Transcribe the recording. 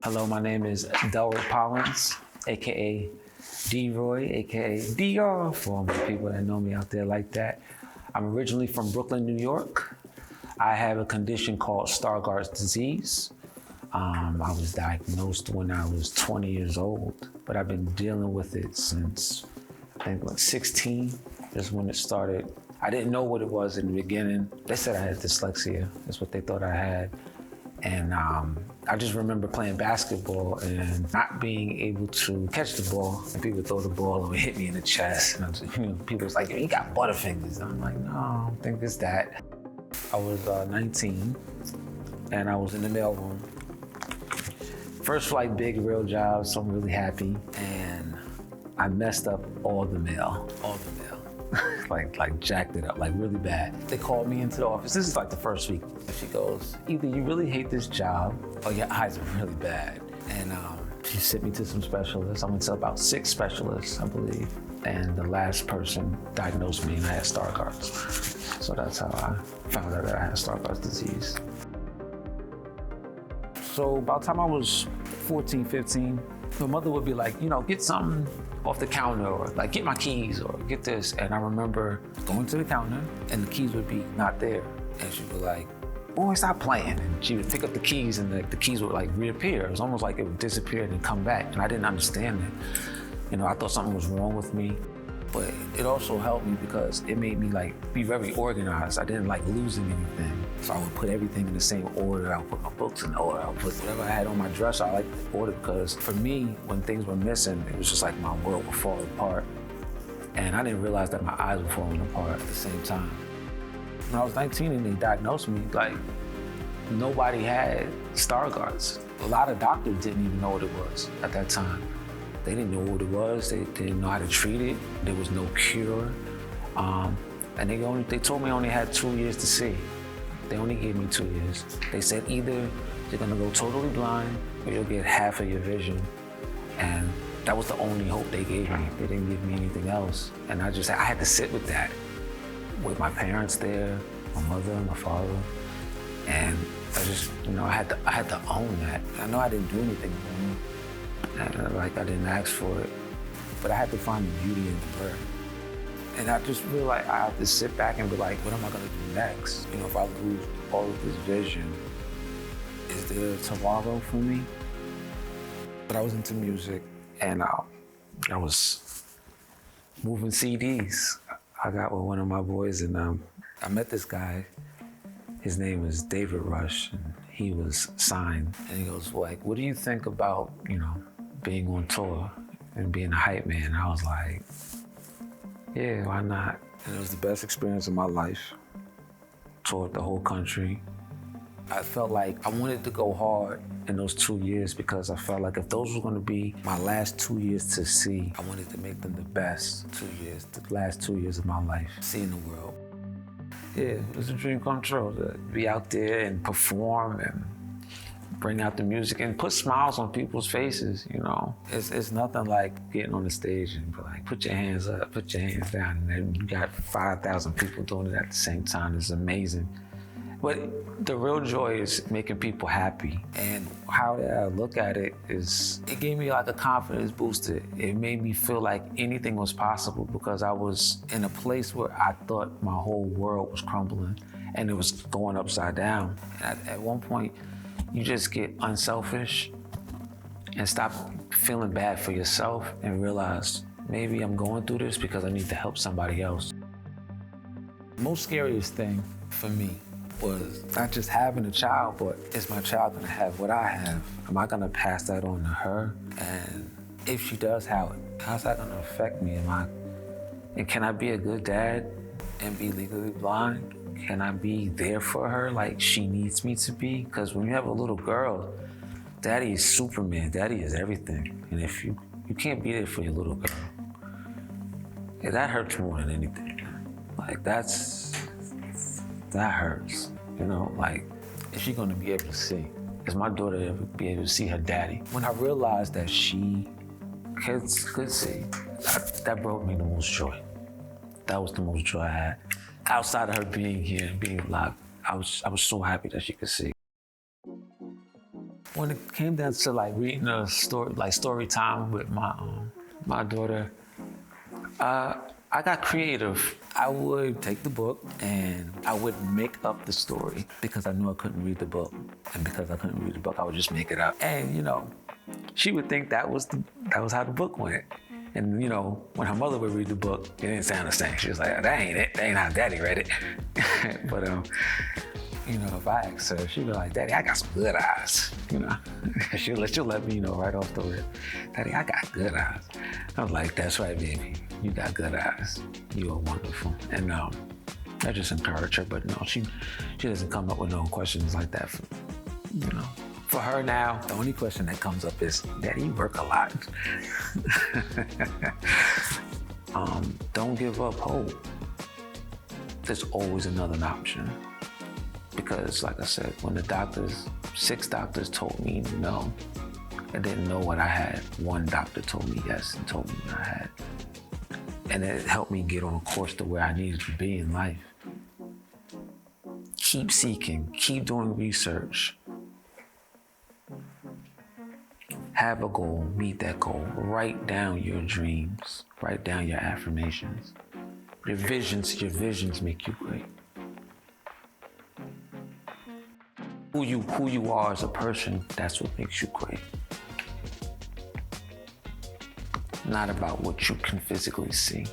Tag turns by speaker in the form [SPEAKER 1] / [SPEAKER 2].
[SPEAKER 1] Hello, my name is Delric Pollins, aka D-Roy, aka DR, for the people that know me out there like that. I'm originally from Brooklyn, New York. I have a condition called Stargardt's disease. I was diagnosed when I was 20 years old, but I've been dealing with it since I think like 16 is when it started. I didn't know what it was in the beginning. They said I had dyslexia. That's what they thought I had. And I just remember playing basketball and not being able to catch the ball. And people throw the ball and it would hit me in the chest. And people was like, you got butterfingers. And I'm like, no, I don't think it's that. I was 19 and I was in the mailroom. First flight, big, real job, so I'm really happy. And I messed up all the mail. like jacked it up, like really bad. They called me into the office. This is like the first week. She goes, either you really hate this job or your eyes are really bad. And she sent me to some specialists. I went to about 6 specialists, I believe. And the last person diagnosed me and I had Stargardt's. So that's how I found out that I had Stargardt's disease. So by the time I was 14, 15, my mother would be like, get something off the counter, or like get my keys, or get this. And I remember going to the counter and the keys would be not there. And she'd be like, boy, stop playing. And she would pick up the keys and the keys would like reappear. It was almost like it would disappear and come back. And I didn't understand it. I thought something was wrong with me. But it also helped me because it made me like be very organized. I didn't like losing anything. So I would put everything in the same order. I would put my books in order. I would put whatever I had on my dresser, I liked the order because for me, when things were missing, it was just like my world would fall apart. And I didn't realize that my eyes were falling apart at the same time. When I was 19 and they diagnosed me, like nobody had Stargardt's. A lot of doctors didn't even know what it was at that time. They didn't know what it was. They didn't know how to treat it. There was no cure. And they told me I only had 2 years to see. They only gave me 2 years. They said either you're gonna go totally blind or you'll get half of your vision. And that was the only hope they gave me. They didn't give me anything else. And I had to sit with that, with my parents there, my mother, my father. And I just, I had to own that. I know I didn't do anything wrong. I didn't ask for it, but I had to find the beauty in the bird. And I just realized I have to sit back and be like, what am I gonna do next? If I lose all of this vision, is there a tomorrow for me? But I was into music and I was moving CDs. I got with one of my boys and I met this guy. His name is David Rush and he was signed. And he goes, like, what do you think about, being on tour and being a hype man? And I was like, yeah, why not? And it was the best experience of my life. Toured the whole country. I felt like I wanted to go hard in those 2 years because I felt like if those were gonna be my last 2 years to see, I wanted to make them the best 2 years, the last 2 years of my life, seeing the world. Yeah, it was a dream come true to be out there and perform and bring out the music and put smiles on people's faces, It's nothing like getting on the stage and be like, put your hands up, put your hands down, and then you got 5,000 people doing it at the same time. It's amazing. But the real joy is making people happy. And how I look at it is, it gave me like a confidence booster. It made me feel like anything was possible because I was in a place where I thought my whole world was crumbling and it was going upside down. And at one point, you just get unselfish and stop feeling bad for yourself and realize maybe I'm going through this because I need to help somebody else. The most scariest thing for me was not just having a child, but is my child gonna have what I have? Am I gonna pass that on to her? And if she does have it, how's that gonna affect me? And can I be a good dad and be legally blind? Can I be there for her like she needs me to be? Because when you have a little girl, daddy is Superman, daddy is everything. And if you can't be there for your little girl, yeah, that hurts more than anything. Like that hurts, is she gonna be able to see? Is my daughter ever be able to see her daddy? When I realized that she could see, that brought me the most joy. That was the most joy I had. Outside of her being here and being alive, I was so happy that she could see. When it came down to like reading a story, like story time with my daughter, I got creative. I would take the book and I would make up the story because I knew I couldn't read the book. And because I couldn't read the book, I would just make it up. And you know, she would think that was how the book went. And you know, when her mother would read the book, it didn't sound the same. She was like, that ain't it. That ain't how Daddy read it. But you know, if I asked her, she'd be like, Daddy, I got some good eyes. You know, she'll let me know right off the rip. Daddy, I got good eyes. I was like, that's right, baby. You got good eyes. You are wonderful. And I just encourage her, but no, she doesn't come up with no questions like that. You know, for her now, the only question that comes up is, Daddy, you work a lot. Don't give up hope. There's always another option. Because like I said, when the 6 doctors told me no, I didn't know what I had. 1 doctor told me yes and told me what I had. And it helped me get on a course to where I needed to be in life. Keep seeking, keep doing research. Have a goal, meet that goal. Write down your dreams, write down your affirmations. Your visions make you great. Who you are as a person, that's what makes you great. Not about what you can physically see.